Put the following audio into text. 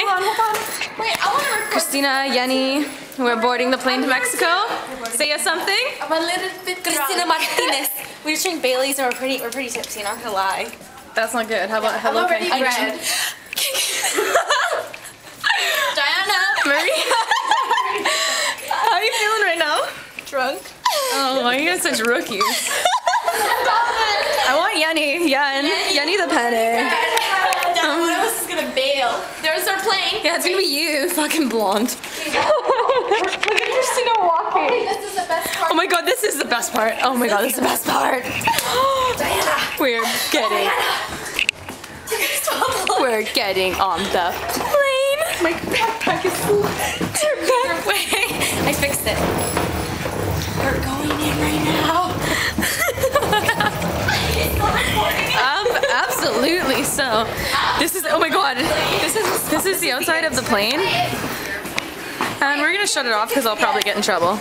Hold on. Wait, I want to record. Christina, Yenny, we're boarding the plane to Mexico. Say us something. I'm a little bit Christina Martinez. We just drink Baileys and we're pretty tipsy, not gonna lie. That's not good. How about hello? I'm already Frankie? red. Diana. Marie? How are you feeling right now? Drunk. Oh, why are you guys such rookies? I want Yenny. Yenny the penne. One of us is gonna bail. There's our plane. Yeah, it's gonna be you, fucking blonde. Look at Christina walking. Okay, this is the best part. Oh my god, this is the best part. Oh my god, this is the best part. Diana. We're getting on the plane. My backpack is full. I fixed it. We're going in right now. Absolutely so. This is, oh my god, this is the outside of the plane. And we're gonna shut it off because I'll probably get in trouble.